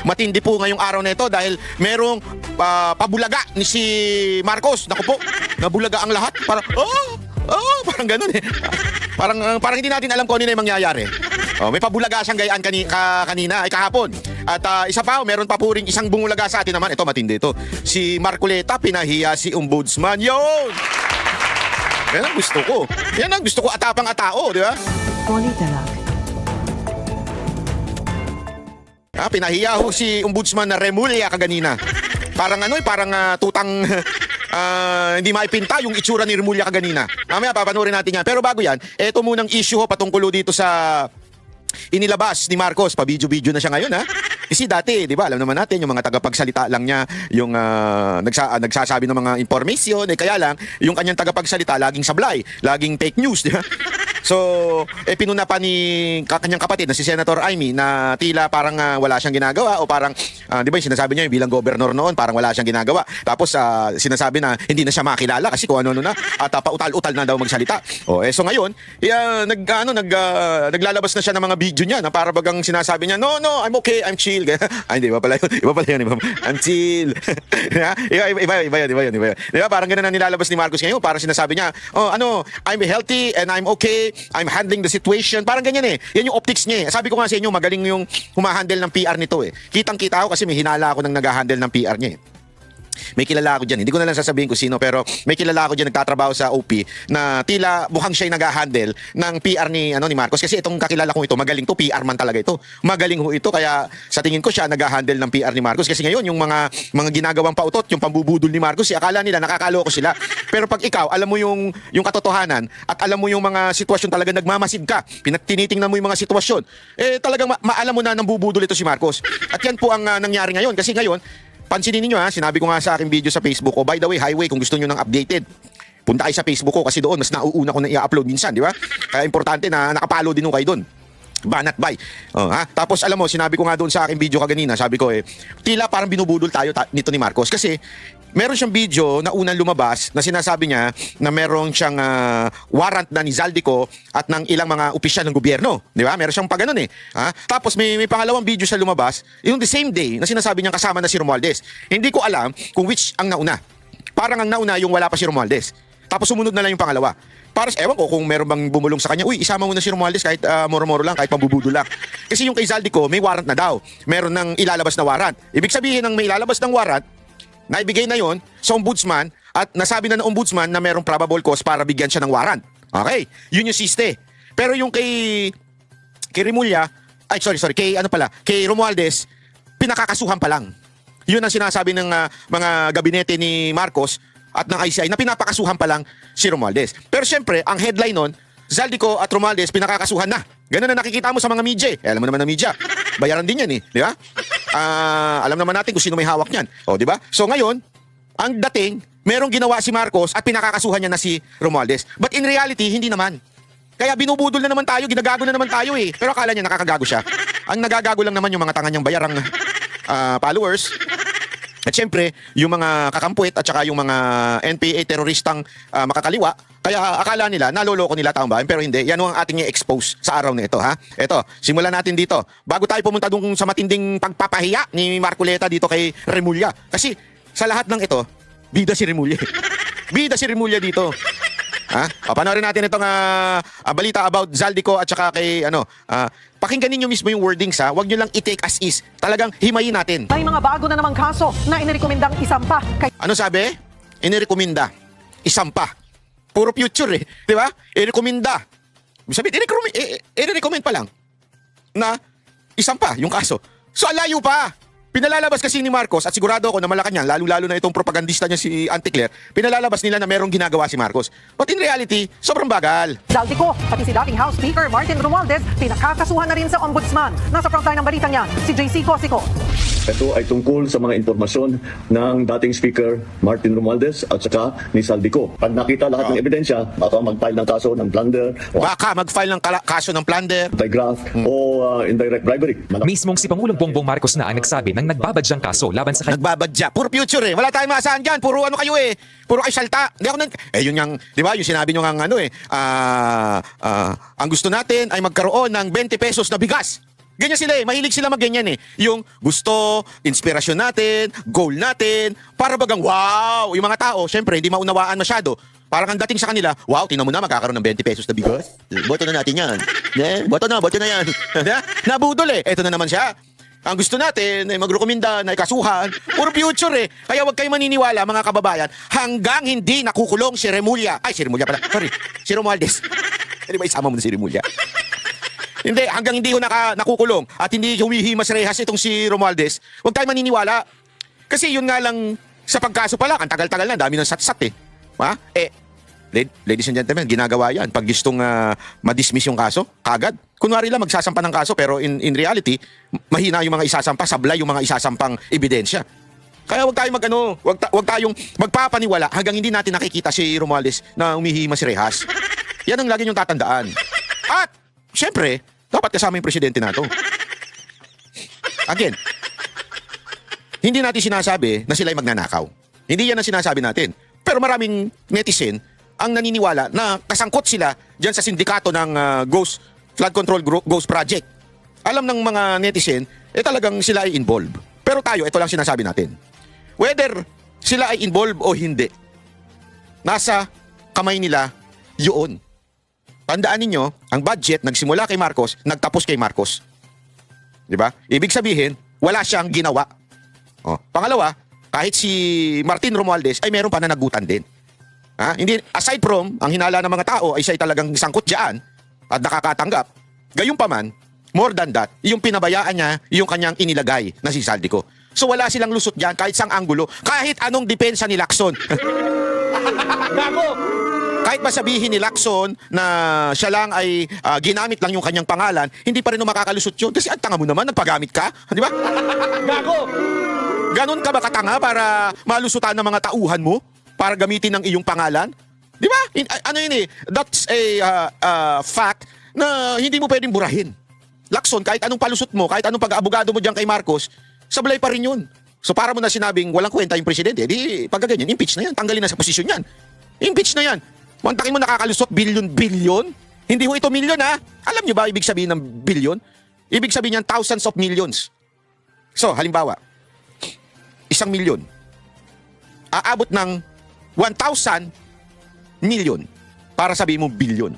matindi po ngayong araw na ito dahil merong pabulaga ni si Marcos. Naku po, nabulaga ang lahat. Parang ganun eh. Parang hindi natin alam kung ano na yung mangyayari. May pabulaga siyang gayaan kanina, ay kahapon. At isa pa, meron pa po rin isang bumulaga sa atin naman. Ito, matindi ito. Si Marcoleta, pinahiya si Ombudsman. Yun! Yan ang gusto ko. Yan ang gusto ko, atapang-atao, di ba? Pinahiya ho si Ombudsman na Remulla kaganina. Parang tutang hindi maipinta yung itsura ni Remulla kaganina. Mamaya papanoorin natin yan. Pero bago yan, eto munang issue ho patungkol dito sa inilabas ni Marcos. Pa-video-video na siya ngayon, ha? Kasi dati, di ba, alam naman natin, yung mga tagapagsalita lang niya, yung nagsasabi ng mga information, kaya lang, yung kanyang tagapagsalita, laging sablay, laging fake news, di ba? So, pinuna pa ni kanyang kapatid na si Senator Amy na tila parang wala siyang ginagawa o parang, di ba yung sinasabi niya yung bilang gobernador noon, parang wala siyang ginagawa. Tapos, sinasabi na hindi na siya makilala kasi kung ano na at pautal-utal na daw magsalita. So ngayon, naglalabas na siya ng mga video niya na para bagang sinasabi niya, no, I'm okay, I'm chill. Ay, hindi, iba pala yun. I'm chill. Iba yun. Di ba, parang ganun na nilalabas ni Marcos ngayon. Parang sinasabi niya, I'm healthy and I'm okay. I'm handling the situation. Parang ganyan eh. Yan yung optics niya eh. Sabi ko nga sa inyo, magaling yung humahandle ng PR nito eh. Kitang-kita ako kasi may hinala ako ng nag-handle ng PR niya eh. May kilala ako dyan. Hindi ko na lang sasabihin kung sino, pero may kilala ako dyan nagtatrabaho sa OP na tila mukhang siya'y nag-handle ng PR ni Marcos. Kasi itong kakilala kong ito, magaling to, PR man talaga ito. Magaling ho ito, kaya sa tingin ko siya nag-handle ng PR ni Marcos. Kasi ngayon, yung mga ginagawang pautot, yung pambubudol ni Marcos, akala nila nakakaloko sila. Pero pag ikaw, alam mo yung katotohanan at alam mo yung mga sitwasyon talaga nagmamasid ka, tinitingnan mo yung mga sitwasyon, talagang maalam mo na nang bubudol ito si Marcos. At yan po ang nangyari ngayon. Kasi ngayon, pansinin niyo sinabi ko nga sa aking video sa Facebook ko, by the way, highway, kung gusto niyo ng updated, punta kayo sa Facebook ko kasi doon, mas nauuna ko na i-upload minsan, di ba? Kaya importante na nakapalo din kayo doon. Banat by. Tapos alam mo, sinabi ko nga doon sa aking video kaganina, sabi ko tila parang binubudol tayo nito ni Marcos kasi meron siyang video na unang lumabas na sinasabi niya na meron siyang warrant na ni Zaldico at ng ilang mga opisyal ng gobyerno. Di ba? Meron siyang pagganon eh. Tapos may pangalawang video siya lumabas, yung the same day na sinasabi niyang kasama na si Romualdez. Hindi ko alam kung which ang nauna. Parang ang nauna yung wala pa si Romualdez. Tapos sumunod na lang yung pangalawa. Para ewan ko kung meron bang bumulong sa kanya, isama mo na si Romualdez kahit moro-moro lang, kahit pambubudo lang. Kasi yung kay Zaldico, may warrant na daw. Meron ng ilalabas na warrant. Ibig sabihin ng may ilalabas ng warrant, naibigay na yon sa ombudsman at nasabi na ng ombudsman na merong probable cause para bigyan siya ng warrant. Okay, yun yung siste. Pero yung kay Remulla, kay Romualdez, pinakakasuhan pa lang. Yun ang sinasabi ng mga gabinete ni Marcos at ng ICI na pinapakasuhan pa lang si Romualdez. Pero syempre, ang headline nun, Zaldico at Romualdez pinakakasuhan na. Ganun na nakikita mo sa mga media. Alam mo naman ng media. Bayaran din yan eh, di ba? Alam naman natin kung sino may hawak niyan. Di ba? So ngayon, ang dating, merong ginawa si Marcos at pinakakasuhan niya na si Romualdez. But in reality, hindi naman. Kaya binubudol na naman tayo, ginagago na naman tayo eh. Pero akala niya nakakagago siya. Ang nagagago lang naman yung mga tanga niyang bayarang followers. At syempre, yung mga kakampuit at saka yung mga NPA teroristang makakaliwa, kaya akala nila, naloloko nila taong bayan, pero hindi. Yan ang ating i-expose sa araw na ito, ha? Ito, simulan natin dito. Bago tayo pumunta dun sa matinding pagpapahiya ni Marcoleta dito kay Remulla. Kasi sa lahat ng ito, bida si Remulla. Bida si Remulla dito. Panoorin natin itong balita about Zaldico at saka kay pakinggan niyo mismo yung wordings ha. Huwag niyo lang i-take as is. Talagang himayin natin. May mga bago na namang kaso na inirekomendang isampa kay... Ano sabi? Inirekomenda. Isampa. Puro future eh. Di ba? Irekomenda. Sabi, i-recommend pa lang na isampa yung kaso. So alayo pa. Pinalalabas kasi ni Marcos at sigurado ako na Malacanang, lalo-lalo na itong propagandista niya si Auntie Claire, pinalalabas nila na merong ginagawa si Marcos. But in reality, sobrang bagal. Zaldico, pati si dating House Speaker Martin Romualdez, pinakakasuhan na rin sa ombudsman. Nasa frontline ng balitang yan, si JC Cosico. Ito ay tungkol sa mga impormasyon ng dating Speaker Martin Romualdez at saka ni Zaldico. Pag nakita lahat ng ebidensya, baka mag-file ng kaso ng plunder Baka mag-file ng kaso ng plunder. anti-graft o indirect bribery. Mismong si Pangulong Bongbong Marcos na ang nagsabi ng nagbabadyang kaso laban sa kanya. Nagbabadya. Puro future eh. Wala tayong maasahan dyan. Puro ano kayo eh. Puro kayo salta. Hindi ako yun yung, di ba, yung sinabi nyo ang ang gusto natin ay magkaroon ng 20 pesos na bigas. Ganyan sila eh. Mahilig sila magganyan eh. Yung gusto, inspirasyon natin, goal natin, para bagang wow. Yung mga tao, syempre, hindi maunawaan masyado. Parang ang dating sa kanila, wow, tingnan mo na, magkakaroon ng 20 pesos na bigas. Boto na natin yan. Boto na yan. Nabudol eh. Eto na naman siya. Ang gusto natin ay magrekomenda na ikasuhan. Puro future eh. Kaya huwag kayo maniniwala mga kababayan hanggang hindi nakukulong si Remulla. Ay, si Remulla pala. Sorry. Si Romualdez. Ano ba isama mo na si Remulla? Hindi, hanggang hindi ko nakukulong at hindi humihimas rehas itong si Romualdez, huwag tayo maniniwala. Kasi yun nga lang sa pagkaso pala, ang tagal-tagal na, dami ng sat-sat eh. Ha? Ladies and gentlemen, ginagawa yan. Pag gustong madismiss yung kaso, kagad. Kunwari lang magsasampa ng kaso, pero in reality, mahina yung mga isasampa, sablay yung mga isasampang ebidensya. Kaya huwag tayong huwag tayong magpapaniwala hanggang hindi natin nakikita si Romualdez na umihimas rehas. Yan ang lagi niyong tatandaan. At siyempre, dapat kasama yung presidente nato. Again, hindi natin sinasabi na sila'y magnanakaw. Hindi yan ang sinasabi natin. Pero maraming netizen ang naniniwala na kasangkot sila dyan sa sindikato ng Ghost Flood Control Ghost Project. Alam ng mga netizen, talagang sila ay involved. Pero tayo, ito lang sinasabi natin. Whether sila ay involved o hindi, nasa kamay nila yun. Tandaan ninyo, ang budget nagsimula kay Marcos, nagtapos kay Marcos. 'Di ba? Ibig sabihin, wala siyang ginawa. Pangalawa, kahit si Martin Romualdez ay meron pananagutan din. Hindi, aside from, ang hinala ng mga tao ay siya ay talagang sangkot diyan at nakakatanggap. Gayunpaman, more than that, yung pinabayaan niya, yung kanyang inilagay na si Saldico. So wala silang lusot diyan kahit sang anggulo, kahit anong depensa ni Lacson. Kahit ba sabihin ni Lacson na siya lang ay ginamit lang yung kanyang pangalan, hindi pa rin makakalusot yun. Kasi ang tanga mo naman, nagpagamit ka. Di ba? Gago! Ganon ka ba katanga para malusutan ng mga tauhan mo? Para gamitin ang iyong pangalan? Di ba? Ano yun eh? That's a fact na hindi mo pwedeng burahin. Lacson, kahit anong palusot mo, kahit anong pag-abogado mo dyan kay Marcos, sablay pa rin yun. So para mo na sinabing walang kwenta yung presidente, di pagkaganyan, impeach na yan. Tanggalin na sa posisyon yan. Impeach na yan. Mantakin mo nakakalusot bilyon-bilyon? Hindi ho ito milyon ha. Alam nyo ba ibig sabihin ng bilyon? Ibig sabihin yan thousands of millions. So, halimbawa, 1 milyon. Aabot ng 1,000 million para sabihin mo bilyon.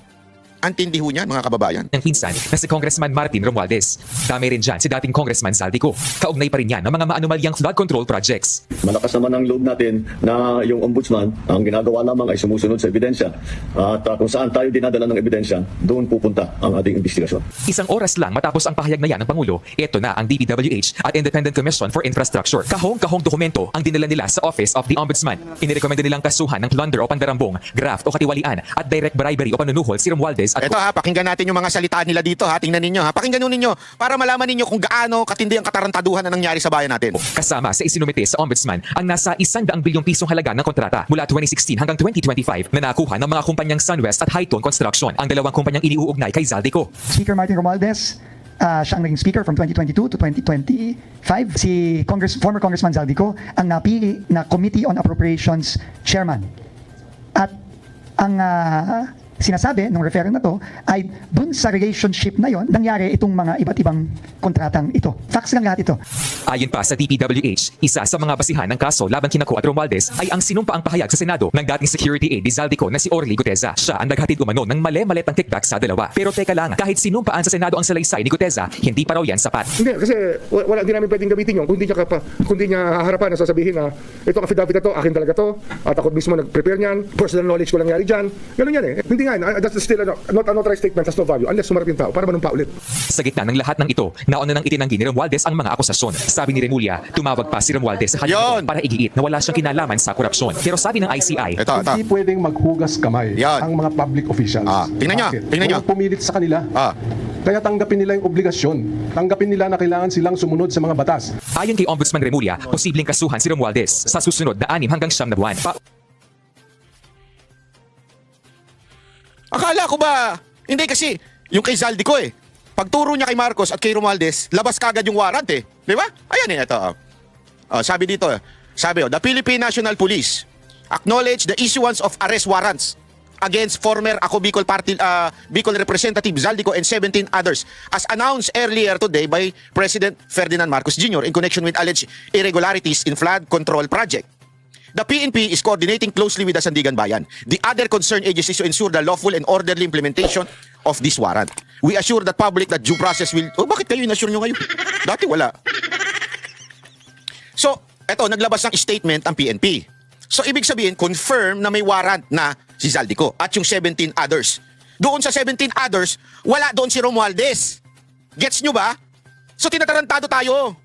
Antindi ho niyan, mga kababayan. Ng pinsan na si Congressman Martin Romualdez. Dami rin dyan si dating Congressman Saldico. Kaugnay pa rin yan ng mga maanumalyang flood control projects. Malakas naman ang loob natin na yung ombudsman, ang ginagawa lamang ay sumusunod sa ebidensya. At kung saan tayo dinadala ng ebidensya, doon pupunta ang ating investigasyon. Isang oras lang matapos ang pahayag na yan ng Pangulo, ito na ang DPWH at Independent Commission for Infrastructure. Kahong-kahong dokumento ang dinala nila sa Office of the Ombudsman. Inirekomenda nilang kasuhan ng plunder o pandarambong, graft o katiwalian at direct bribery o panunuhol si Romualdez at Ito ha, pakinggan natin yung mga salita nila dito ha. Tingnan ninyo ha. Pakinggan ninyo para malaman ninyo kung gaano katindi ang katarantaduhan na nangyari sa bayan natin. kasama sa isinumite sa Ombudsman ang nasa 100 bilyong pisong halaga ng kontrata mula 2016 hanggang 2025 na nakuha ng mga kumpanyang Sunwest at Hightone Construction, ang dalawang kumpanyang iniuugnay kay Zaldico. Speaker Martin Romualdez, siya ang naging speaker from 2022 to 2025. Si former Congressman Zaldico ang napili na Committee on Appropriations Chairman. At ang sinasabi ng referent na to ay dun sa relationship na yon nangyari itong mga iba't ibang kontratang ito. Facts lang lahat ito. Ayon pa sa DPWH, isa sa mga basihan ng kaso laban kina Ko at Romualdez ay ang sinumpaang pahayag sa Senado ng dating security aide ni Zaldico na si Orly Guteza. Siya ang naghatid umano ng mali-maletang kickback sa dalawa. Pero teka lang, kahit sinumpaan sa Senado ang salaysay ni Guteza, hindi pa raw yan sapat. Hindi, kasi wala din namin pwedeng gamitin yun kung hindi niya haharapan na sasabihin na itong affidavit na to, akin talaga to, at ako mismo nag-prepare niyan, personal knowledge ko lang nangyari dyan. Ganun yan eh. Hindi nga, that's still not an authorized statement, has no value unless sumarap yung tao para manumpa ulit. Sa gitna ng lahat ng ito, nauna nang itinanggi ni Romualdez ang mga akusasyon. Sabi ni Remulla, tumawag pa si Romualdez sa kanya Yun! para igiit na wala siyang kinalaman sa korupsyon. Pero sabi ng ICI, Ito. Hindi pwedeng maghugas kamay Yan. ang mga public officials. Tingnan nyo, Bakit? tingnan nyo. Walang pumilit sa kanila. Kaya tanggapin nila yung obligasyon. Tanggapin nila na kailangan silang sumunod sa mga batas. ayon kay Ombudsman Remulla, posibleng kasuhan si Romualdez sa susunod na 6 hanggang 9 na buwan. Akala ko ba, hindi kasi, yung kay Zaldico eh. Pagturo niya kay Marcos at kay Romualdez, labas kagad yung warrant eh. Di ba? Ayan eh, ito. Sabi dito, the Philippine National Police acknowledge the issuance of arrest warrants against former Ako Bicol Party Bicol Representative Zaldico and 17 others as announced earlier today by President Ferdinand Marcos Jr. in connection with alleged irregularities in flood control project. The PNP is coordinating closely with the Sandigan Bayan, the other concerned agencies to ensure the lawful and orderly implementation of this warrant. We assure the public that due process will... Oh, bakit kayo inassure nyo ngayon? Dati wala. So, eto, naglabas ng statement ang PNP. So, ibig sabihin, confirm na may warrant na si Zaldico at yung 17 others. Doon sa 17 others, wala doon si Romualdez. Gets nyo ba? So, tinatarantado tayo.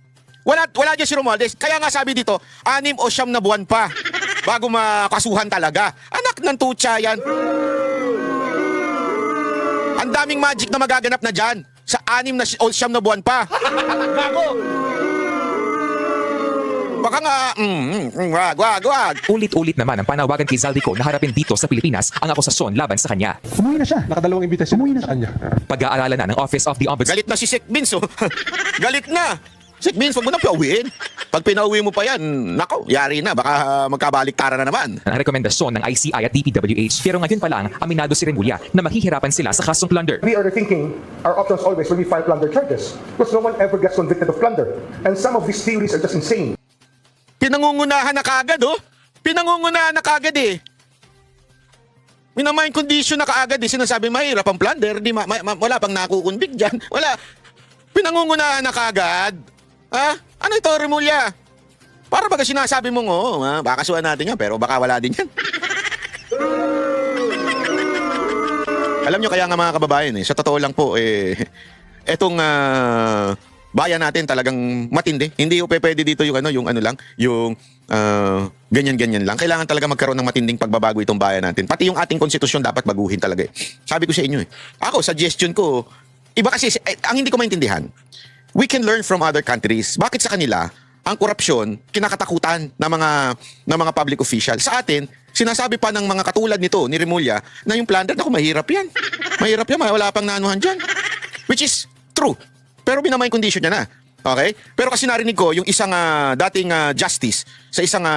Wala dyan si Romualdez. Kaya nga sabi dito, 6 o 9 na buwan pa bago makasuhan talaga. Anak ng tutsa yan. Ang daming magic na magaganap na dyan sa 6 o 9 na buwan pa. Bago! Baka nga, wag. Ulit-ulit naman ang panawagan kay Zaldico na harapin dito sa Pilipinas ang akusasyon laban sa kanya. Umuwi na siya. Nakadalawang imbitasyon Umuwi na sa kanya. Pag-aaralan na ng Office of the Ombudsman Galit na si Sec Vince, oh. Galit na. Sec Vince, wag mo na pauwiin. Pag pinauwi mo pa yan, nako, yari na. Baka magkabaliktaran na naman. ang rekomendasyon ng ICI at DPWH. Pero ngayon pa lang, aminado si Remulla na mahihirapan sila sa kasong plunder. We are thinking our options always when we file plunder charges because no one ever gets convicted of plunder. And some of these theories are just insane. Pinangungunahan na kagad, oh. Pinangungunahan na kagad, eh. Minamind condition na kaagad, eh. Sinasabi, mahirap ang plunder. Di wala pang nakukunbig dyan. Wala. Pinangungunahan na kagad. Ha? Ano ito, Remulla? Para baga sinasabi mong, oh, baka kasuhan natin yan, pero baka wala din yan. Alam nyo, kaya nga mga kababayan, sa totoo lang po, etong bayan natin talagang matindi. Hindi po pwede dito yung ganyan-ganyan lang. Kailangan talaga magkaroon ng matinding pagbabago itong bayan natin. Pati yung ating konstitusyon dapat baguhin talaga. Sabi ko sa inyo, ako, suggestion ko, iba kasi, ang hindi ko maintindihan, we can learn from other countries. Bakit sa kanila, ang korupsyon, kinakatakutan ng mga public official. Sa atin, sinasabi pa ng mga katulad nito, ni Remulla, na yung plunder, naku, mahirap yan. Mahirap yan, wala pang naanuhan dyan. Which is true. Pero binamay condition niya na. Okay? Pero kasi narinig ko, yung isang dating justice sa isang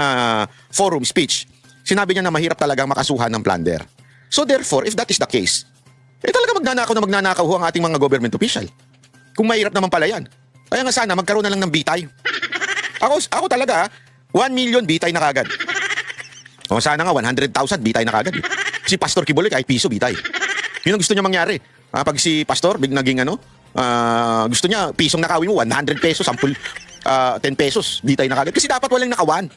forum speech, sinabi niya na mahirap talagang makasuhan ng plunder. So therefore, if that is the case, talaga magnanakaw ho ang ating mga government official. Kung mahirap naman pala yan. Kaya nga sana, magkaroon na lang ng bitay. Ako talaga, 1 million bitay na kagad. O sana nga, 100,000 bitay na kagad. Si Pastor Kibuloy, kahit piso bitay. Yun ang gusto niya mangyari. Pag si Pastor, naging gusto niya, pisong nakawin mo, 100 pesos, 10 pesos, bitay na kagad. Kasi dapat walang nakawan.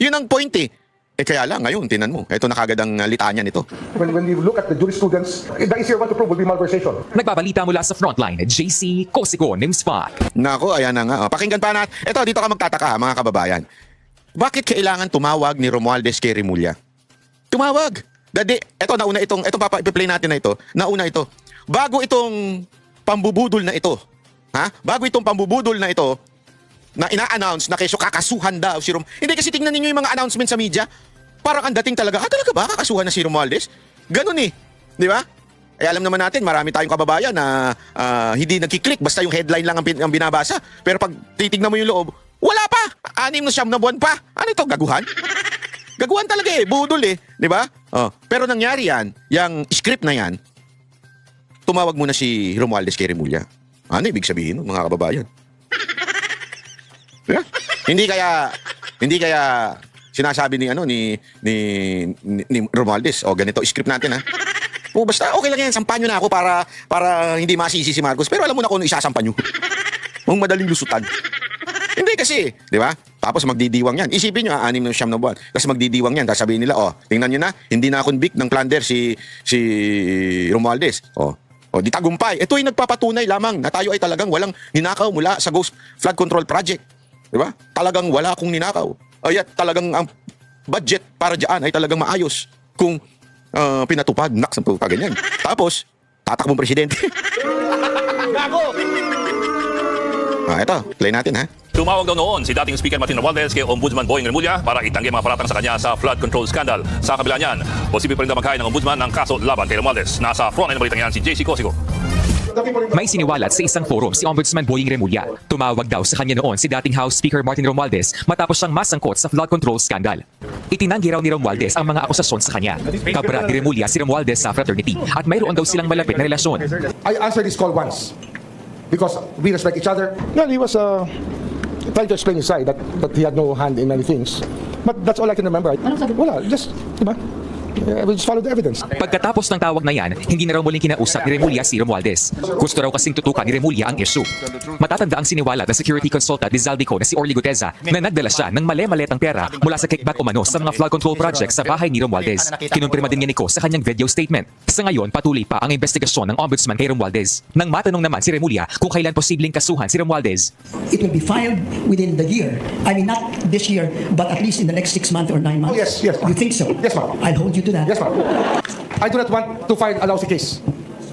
Yun ang point, eh. Kaya lang, ngayon, tinan mo. Ito na kagad ang litanya nito. When we look at the jurisprudence, the easier one to prove will be malversation. Nagbabalita mula sa Frontline, JC Cosico, Nimspot. Nako, ayan na nga. Pakinggan pa natin. Ito, dito ka magtataka, mga kababayan. Bakit kailangan tumawag ni Romualdez kay Remulla? Tumawag. Ito, nauna itong, ipi-play natin na ito. Nauna ito. Bago itong pambubudol na ito, bago itong pambubudol na ito, na ina-announce na keso kakasuhan daw si Hindi kasi tingnan ninyo yung mga announcement sa media, parang ang dating talaga, talaga ba kakasuhan na si Romualdez? Ganun eh. Di ba? Alam naman natin, marami tayong kababayan na hindi nagkiklik, basta yung headline lang ang binabasa. Pero pag titignan mo yung loob, wala pa! 6 na 9 na buwan pa! Ano ito? Gaguhan? Gaguhan talaga eh, budol eh. Di ba? Pero nangyari yan, yung script na yan, tumawag muna si Romualdez kay Remulla. Ano ibig sabihin ng mga kababayan? Yeah? Hindi kaya sinasabi ni Romualdez, ganito script natin basta okay lang yan, sampan nyo na ako para hindi masisi si Marcos. Pero alam mo na kung ano isasampan nyo. Ang madaling lusutan. Hindi kasi, di ba? Tapos magdidiwang yan. Isipin nyo, 6 na 9 na buwan. Kasi magdidiwang yan. Tapos sabihin nila, tingnan nyo na, hindi na convict ng plunder si Romualdez. Di tagumpay. Ito ay nagpapatunay lamang na tayo ay talagang walang ninakaw mula sa Ghost Flood Control Project. Diba? Talagang wala akong ninakaw. At talagang ang budget para dyan ay talagang maayos kung pinatupad. Naks ang ganyan. Tapos, tatakbong presidente. Gago! Ito, play natin Tumawag daw noon si dating Speaker Martin Romualdez kay Ombudsman Boying Remulla para itanggi mga paratang sa kanya sa flood control scandal. Sa kabila niyan, posible pa rin na maghain ng Ombudsman ng kaso laban kay Romualdez. Nasa frontline ng balitang yan si JC Cosico. May siniwalat sa isang forum si Ombudsman Boying Remulla. Tumawag daw sa kanya noon si dating House Speaker Martin Romualdez matapos siyang masangkot sa flood control scandal. Itinanggi raw ni Romualdez ang mga akusasyon sa kanya. Kabra ni Remulla si Romualdez sa fraternity at mayroon daw silang malapit na relasyon. I answered this call once because we respect each other. Well, he was trying to explain his side that he had no hand in many things. But that's all I can remember. Wala, just, diba? We just follow the evidence. Pagkatapos ng tawag na yan, hindi na raw muling kinausap ni Remulla si Romualdez. Gusto raw kasing tutukan ni Remulla ang issue. Matatanda ang siniwalat ng security consultant ni Zaldico na si Orly Guteza na nagdala siya ng mali-maletang pera mula sa kickback umano sa mga flood control projects sa bahay ni Romualdez. Kinumpirma din niya ni Ko sa kanyang video statement. Sa ngayon, patuloy pa ang investigasyon ng ombudsman kay Romualdez. Nang matanong naman si Remulla kung kailan posibleng kasuhan si Romualdez. It will be filed within the year. I mean, not this year, but at least in the next 6 months or 9 months. Oh, yes, ma'am. You think so? Yes, ma'am. I'll hold you to that. Yes, ma'am. I do not want to file a lousy case.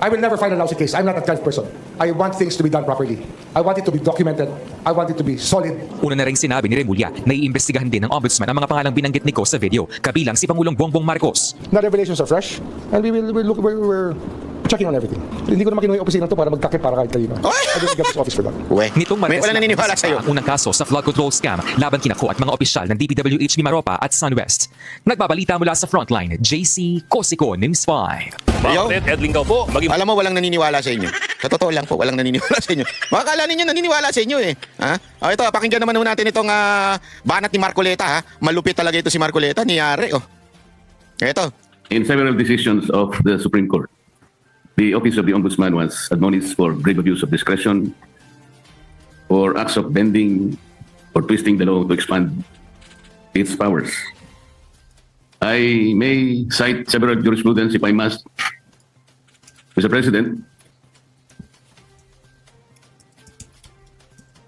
I will never file a lousy case. I'm not that kind of person. I want things to be done properly. I want it to be documented. I want it to be solid. Una na ring sinabi ni Remulla na iimbestigahan din ng ombudsman ang mga pangalang binanggit ni Ko sa video, kabilang si Pangulong Bongbong Marcos. The revelations are fresh, and we're checking on everything. Hindi ko naman kinuha yung opisina to para magtakip para kahit kanino. I don't get this office for that. Uwe. Nitong Martes Wala naniniwala sa'yo. ang unang kaso sa flood control scam laban kina Ko at mga opisyal ng DPWH Mimaropa at SunWest. Nagbabalita mula sa frontline, JC Cosico, News 5. Bakit Edling daw po maging Alam mo, walang naniniwala sa inyo. Sa totoo lang po, walang naniniwala sa inyo. Makakala ninyo naniniwala sa inyo eh. Ha? O ito, pakinggan naman ho natin itong banat ni Marcoleta. Ha? Malupit talaga ito si Marcoleta, niyari. Oh. Ito. In several decisions of the Supreme Court, the Office of the Ombudsman was admonished for grave abuse of discretion or acts of bending or twisting the law to expand its powers. I may cite several jurisprudence if I must. Mr. President,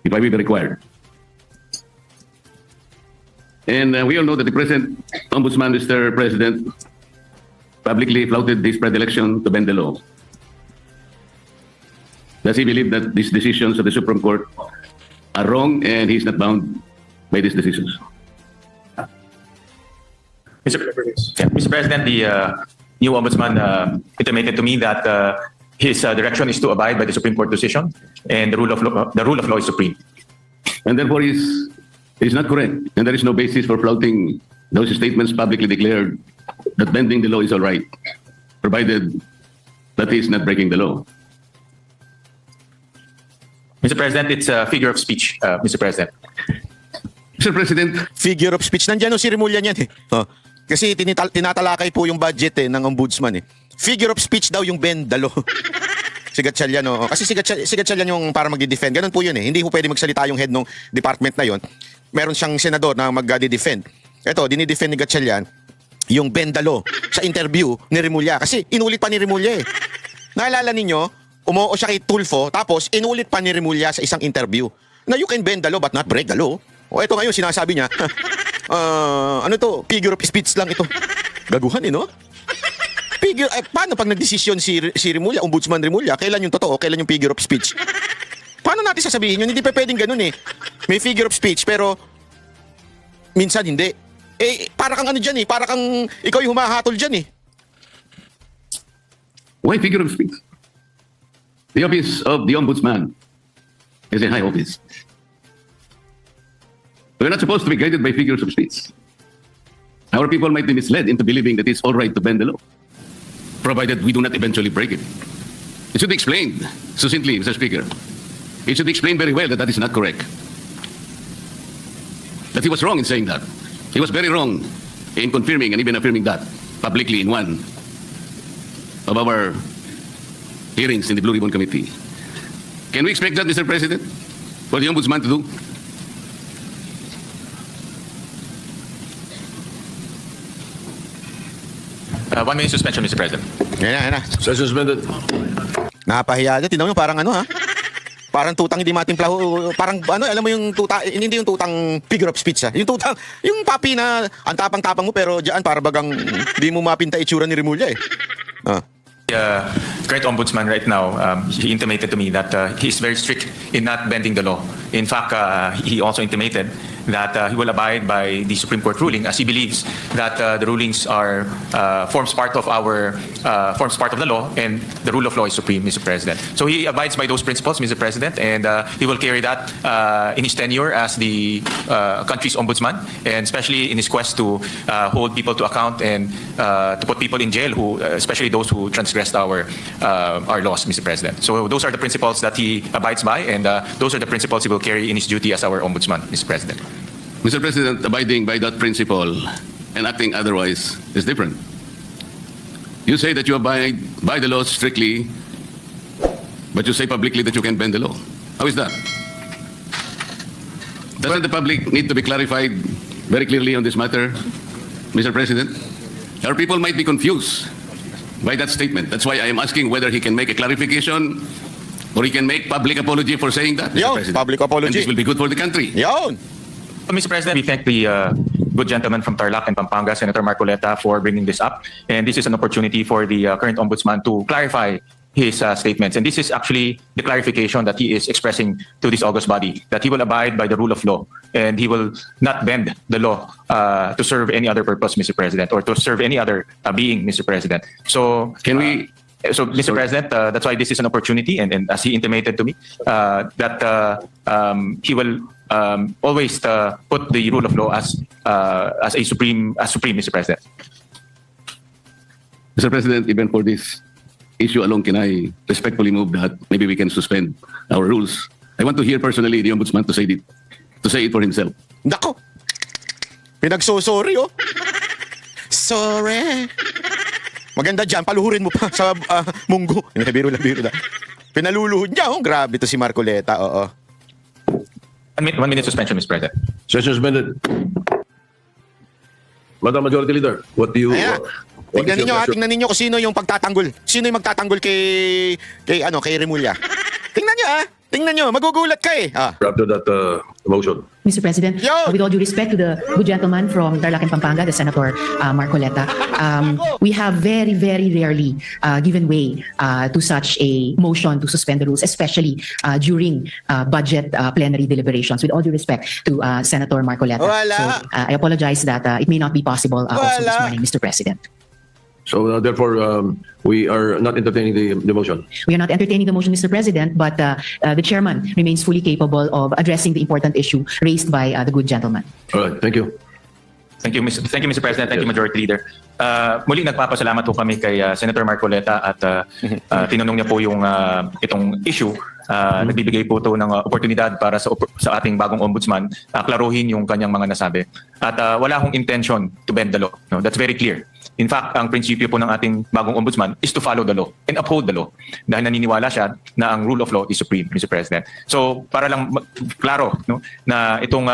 if I may be required. And we all know that the present Ombudsman, Mr. President, publicly flouted this predilection to bend the law. Does he believe that these decisions of the Supreme Court are wrong and he is not bound by these decisions? Mr. President, the new ombudsman intimated to me that his direction is to abide by the Supreme Court decision, and the rule of law is supreme. And therefore it is not correct, and there is no basis for flouting those statements publicly declared that bending the law is all right, provided that he is not breaking the law. Mr. President, it's a figure of speech, Mr. President. Mr. President, Figure of speech. Nandiyan ho si Remulla niyan eh. Oh. Kasi tinatalakay po yung budget ng ombudsman eh. Figure of speech daw yung bend the law. Si Gatchalian, oh. Kasi si Gatchalian yung para mag-defend. Ganun po yun eh. Hindi po pwede magsalita yung head ng department na yon. Meron siyang senador na mag-defend. Ito, dinidefend ni Gatchalian yung bend the law sa interview ni Remulla. Kasi inulit pa ni Remulla eh. Naalala ninyo, umuo siya kay Tulfo, tapos inulit pa ni Remulla sa isang interview na you can bend the law but not break the law. O ito ngayon, sinasabi niya, ano to, figure of speech lang ito. Gaguhan eh, no? Paano pag nagdesisyon si Remulla, Ombudsman Remulla, kailan yung totoo, kailan yung figure of speech? Paano natin sasabihin yun? Hindi pa pwedeng ganun eh. May figure of speech, pero minsan hindi. Eh, para kang ano dyan eh, para kang ikaw yung humahatol dyan eh. why figure of speech? The office of the Ombudsman is a high office. We're not supposed to be guided by figures of speech. Our people might be misled into believing that it's all right to bend the law, provided we do not eventually break it. It should be explained succinctly, Mr. Speaker. It should be explained very well that that is not correct. That he was wrong in saying that. He was very wrong in confirming and even affirming that publicly in one of our hearings in the Blue Ribbon Committee. Can we expect that, Mr. President, for the Ombudsman to do? 1 minute suspension, Mr. President. Yan na. suspended. Napahiya dyan. Tignan mo, parang ano ha? Parang tutang hindi matimplaho. Parang ano, alam mo yung tutang, hindi yung tutang figure of speech ha. Yung tutang, yung papi na ang tapang-tapang mo pero diyan para bagang di mo mapinta itsura ni Remulla eh. Ah. Current ombudsman right now, he intimated to me that he is very strict in not bending the law. In fact, he also intimated that he will abide by the Supreme Court ruling, as he believes that the rulings are forms part of the law, and the rule of law is supreme, Mr. President. So he abides by those principles, Mr. President, and he will carry that in his tenure as the country's ombudsman, and especially in his quest to hold people to account and to put people in jail, especially those who transgressed our laws, Mr. President. So those are the principles that he abides by, and those are the principles he will carry in his duty as our ombudsman, Mr. President. Mr. President, abiding by that principle and acting otherwise is different. You say that you abide by the law strictly, but you say publicly that you can bend the law. How is that? Doesn't the public need to be clarified very clearly on this matter, Mr. President? Our people might be confused by that statement. That's why I am asking whether he can make a clarification or he can make public apology for saying that, Mr. Yun, President. public apology. And this will be good for the country. Yun. Mr. President, we thank the good gentleman from Tarlac and Pampanga, Senator Marcoleta, for bringing this up. And this is an opportunity for the current ombudsman to clarify his statements. And this is actually the clarification that he is expressing to this august body, that he will abide by the rule of law and he will not bend the law to serve any other purpose, Mr. President, or to serve any other being, Mr. President. So Can we... So, Mr. President, that's why this is an opportunity, and as he intimated to me, that he will always put the rule of law as supreme, Mr. President. Mr. President, even for this issue alone, can I respectfully move that maybe we can suspend our rules? I want to hear personally the ombudsman to say it for himself. Nako. Pinagsosorry, oh. Sorry. Maganda dyan, paluhurin mo pa sa munggo. Biro lang. Pinaluluhod niya, oh. Grabe to si Marcoleta, oo. 1 minute suspension, Mr. President. Session suspended. Madam Majority Leader, what do you... Ayan. Tingnan ninyo kung sino yung pagtatanggol. Sino yung magtatanggol kay Remulla. Tingnan nyo, Tingnan nyo, magugulat ka eh. After that motion. Mr. President, with all due respect to the good gentleman from Tarlac and Pampanga, the Senator Marcoleta, we have very, very rarely given way to such a motion to suspend the rules, especially during budget plenary deliberations. With all due respect to Senator Marcoleta. Wala. So I apologize that it may not be possible also this morning, Mr. President. So therefore, we are not entertaining the motion. We are not entertaining the motion, Mr. President, but the chairman remains fully capable of addressing the important issue raised by the good gentleman. All right, thank you. Thank you, Mr. President. Thank you, Majority Leader. Muling nagpapasalamat po kami kay Senator Marcoleta at tinanong niya po yung itong issue. Nagbibigay po ito ng oportunidad para sa ating bagong ombudsman klaruhin yung kanyang mga nasabi. At wala akong intention to bend the law. No? That's very clear. In fact, ang prinsipyo po ng ating bagong ombudsman is to follow the law and uphold the law. Dahil naniniwala siya na ang rule of law is supreme, Mr. President. So, para lang klaro, no, na itong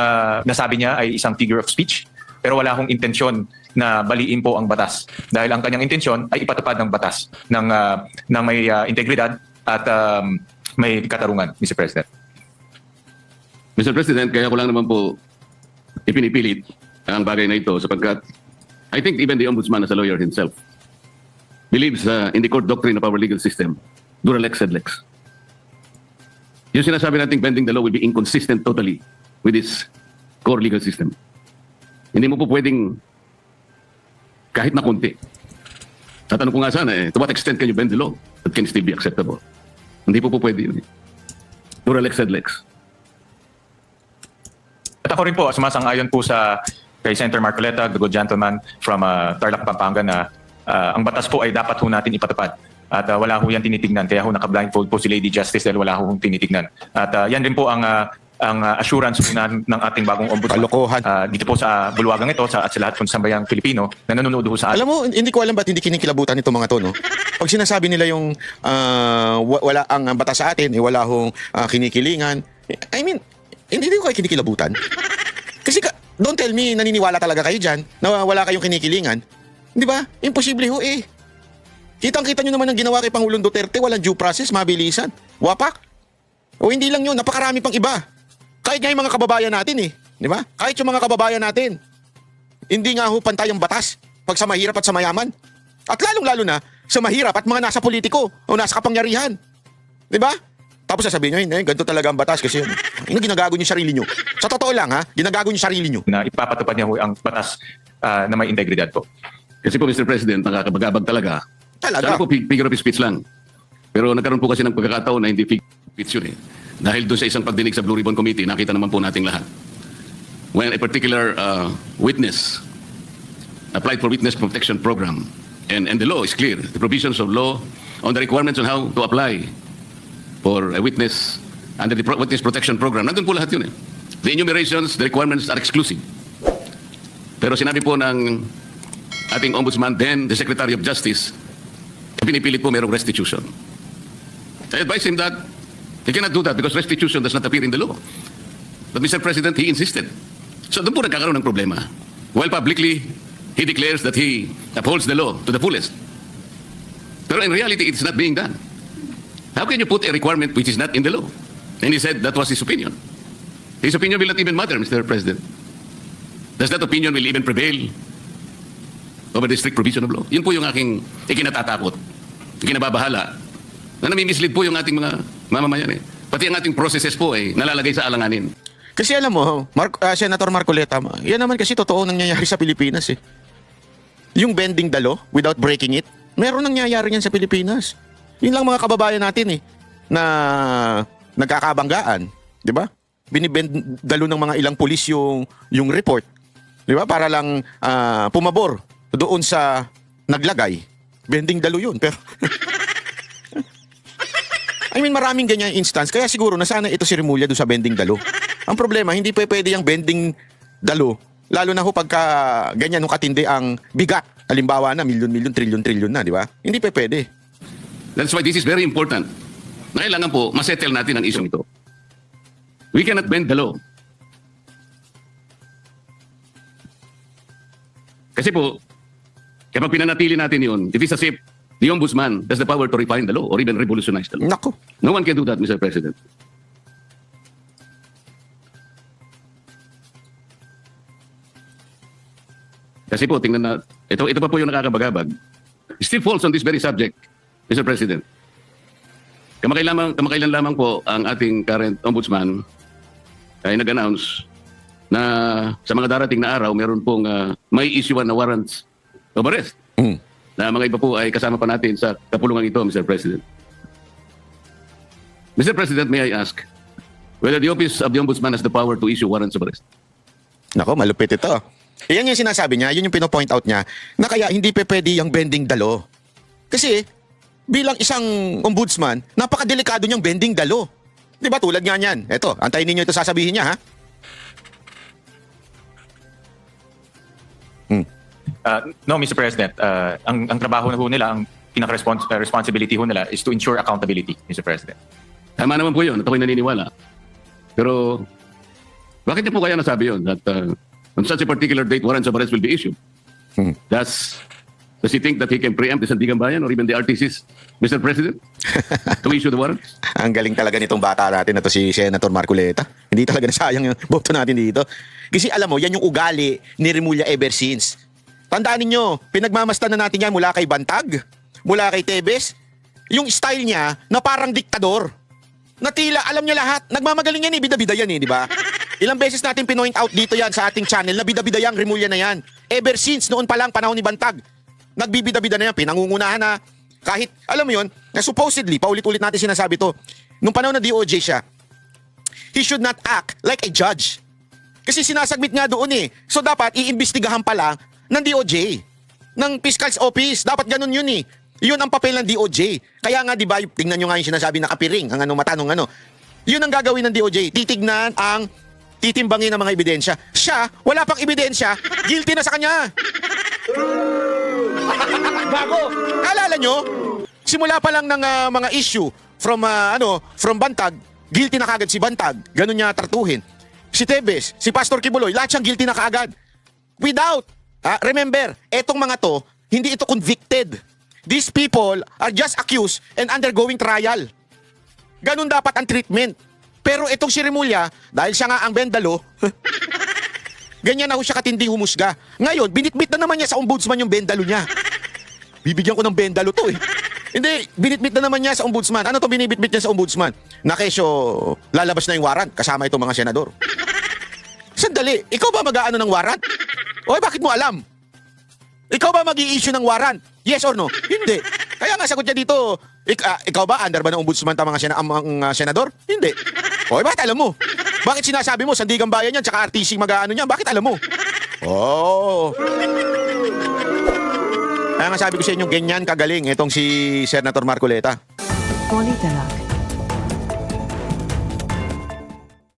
nasabi niya ay isang figure of speech, pero wala akong intensyon na baliin po ang batas. Dahil ang kanyang intensyon ay ipatupad ng batas ng may integridad at may katarungan, Mr. President. Mr. President, kaya ko lang naman po ipinipilit ang bagay na ito sapagkat I think even the ombudsman as a lawyer himself believes in the court doctrine of our legal system, dura lex sed lex. Yung sinasabi natin bending the law will be inconsistent totally with this core legal system. Hindi mo po pwedeng kahit na konti. Tatanong ko nga sana, to what extent can you bend the law that can still be acceptable? Hindi po pwede yun. Dura lex sed lex. At ako rin po, sumasang-ayon po kay Senator Marcoleta, the good gentleman from Tarlac, Pampanga, na ang batas po ay dapat ho natin ipatupad. At wala ho yan tinitignan. Kaya ho naka-blindfold po si Lady Justice dahil wala ho tinitignan. At yan rin po ang assurance po ng ating bagong ombudsman. Kalokohan. Dito po sa bulwagang ito at sa lahat po ng sambayang Pilipino na nanonood ho sa atin. Alam mo, hindi ko alam ba't hindi kinikilabutan itong mga to, no? Pag sinasabi nila yung wala ang batas sa atin, wala hong kinikilingan. I mean, hindi ko kayo kinikilabutan. Kasi don't tell me naniniwala talaga kayo dyan na wala kayong kinikilingan. Di ba? Imposible ho eh. Kitang-kita nyo naman ang ginawa kay Pangulong Duterte, walang due process, mabilisan. Wapak. O hindi lang yun, napakarami pang iba. Kahit nga yung mga kababayan natin eh. Di ba? Kahit yung mga kababayan natin. Hindi nga ho pantay ang batas pag sa mahirap at sa mayaman. At lalong-lalo na, sa mahirap at mga nasa politiko o nasa kapangyarihan. Di ba? Tapos sasabihin nyo, ganito talaga ang batas kasi ginagago nyo sarili nyo. Sa totoo lang ha, ginagago nyo sarili nyo. Na ipapatupad niya ho ang batas na may integridad po. Kasi po, Mr. President, nakakabagabag talaga. Talaga? Sana po figure of speech lang. Pero nagkaroon po kasi ng pagkakataon na hindi figure of speech yun eh. Dahil doon sa isang pagdinig sa Blue Ribbon Committee, nakita naman po nating lahat. When a particular witness applied for witness protection program, and the law is clear, the provisions of law on the requirements on how to apply for a witness under the witness protection program, nandun po lahat yun eh. The enumerations, the requirements are exclusive. Pero sinabi po ng ating ombudsman, then the Secretary of Justice, pinipilit po merong restitution. I advise him that he cannot do that because restitution does not appear in the law. But Mr. President, he insisted. So doon po nagkakaroon ng problema. While publicly, he declares that he upholds the law to the fullest. Pero in reality, it's not being done. How can you put a requirement which is not in the law? And he said that was his opinion. His opinion will not even matter, Mr. President. Does that opinion will even prevail over the strict provision of law? Yun po yung aking ikinatatakot, ikinababahala, na nami-mislead po yung ating mga mamamayan eh. Pati ang ating processes po eh, nalalagay sa alanganin. Kasi alam mo, Senator Marcoleta, yan naman kasi totoo nangyayari sa Pilipinas eh. Yung bending the law without breaking it, meron nangyayari yan sa Pilipinas. Yun lang mga kababayan natin eh, na nagkakabanggaan, di ba? Binibend dalo ng mga ilang pulis yung report, di ba? Para lang pumabor doon sa naglagay. Bending dalo yun, pero I mean, maraming ganyan instance. Kaya siguro nasana ito si Remulla doon sa bending dalo. Ang problema, hindi pwede yung bending dalo. Lalo na ho pagka ganyan nung katindi ang bigat. Halimbawa na, milyon-milyon, trilyon-trilyon na, di ba? Hindi pwede. That's why this is very important. Na kailangan po, masettle natin ang issue ito. We cannot bend the law. Kasi po, kapag pinanatili natin yun, it is as if the ombudsman has the power to refine the law or even revolutionize the law. Nako. No one can do that, Mr. President. Kasi po, tingnan na, ito pa po yung nakakabagabag. It still falls on this very subject, Mr. President. Kamakailan lamang po ang ating current ombudsman ay nag-announce na sa mga darating na araw, meron pong may issuean na warrants of arrest. Na mga iba po ay kasama pa natin sa kapulungan ito, Mr. President. Mr. President, may I ask whether the Office of the Ombudsman has the power to issue warrants of arrest? Nako, malupit ito. Yan yung sinasabi niya, yun yung pino-point out niya, na kaya hindi pwede yung bending the law. Kasi, bilang isang ombudsman, napakadelikado niyang bending the law. Di ba? Tulad nga niyan. Eto, antayin ninyo ito sasabihin niya, ha? No, Mr. President, ang trabaho na ho nila, ang pinaka-responsibility ho nila is to ensure accountability, Mr. President. Tama naman po yun, at ako'y naniniwala. Pero, bakit niya po kaya nasabi yun? That on such a particular date, warrants of arrest will be issued. Does he think that he can preempt the Sandigan Bayan or even the RTCs, Mr. President, to issue the warrants? Ang galing talaga nitong bata natin na to si Senator Marcoleta. Hindi talaga nasayang yung boto natin dito. Kasi alam mo, yan yung ugali ni Remulla ever since. Tandaan ninyo, pinagmamastan na natin yan mula kay Bantag, mula kay Tebes. Yung style niya na parang diktador. Na tila, alam niya lahat. Nagmamagaling yan eh, bida-bida yan eh, di ba? Ilang beses natin pinoint out dito yan sa ating channel na bida-bida yang Remulla na yan. Ever since, noon pa lang panahon ni Bantag. Nagbibida-bida na yan, pinangungunahan na. Kahit, alam mo yun, na supposedly, paulit-ulit natin sinasabi to, nung panahon na DOJ siya, he should not act like a judge. Kasi sinasagmit nga doon eh. So dapat, iimbestigahan pa lang ng DOJ, ng Fiscal's Office. Dapat ganun yun eh. Yun ang papel ng DOJ. Kaya nga, di ba, tingnan nyo nga yung sinasabi na kapiring, ang matanong ano. Yun ang gagawin ng DOJ. Titignan ang titimbangin ng mga ebidensya. Siya, wala pang ebidensya, guilty na sa kanya. Bago! Alala nyo, simula pa lang ng mga issue from Bantag, guilty na kagad si Bantag. Ganun niya tratuhin. Si Tebes, si Pastor Kibuloy, lahat siyang guilty na kagad. Without, remember, etong mga to, hindi ito convicted. These people are just accused and undergoing trial. Ganun dapat ang treatment. Pero itong si Remulla, dahil siya nga ang bendalo, ganyan na ho siya katindi humusga. Ngayon, binitbit na naman niya sa ombudsman yung bendalo niya. bibigyan ko ng bendalo to eh. Hindi, binitbit na naman niya sa ombudsman. Ano to binibitbit niya sa ombudsman? Na kesyo, lalabas na yung warrant kasama itong mga senador. Sandali, ikaw ba mag-aano ng warrant? Oy, bakit mo alam? Ikaw ba mag-i-issue ng warrant? Yes or no? Hindi. Kaya nga sagot niya dito, ikaw ba under ba ng ombudsman ang mga senador? Hindi. Oy, bakit alam mo? Bakit sinasabi mo Sandigan Bayan yan tsaka RTC mag-aano niyan? Bakit alam mo? Oh. Kaya nga sabi ko sa inyo, ganyan kagaling itong si Senator Marcoleta. Politela.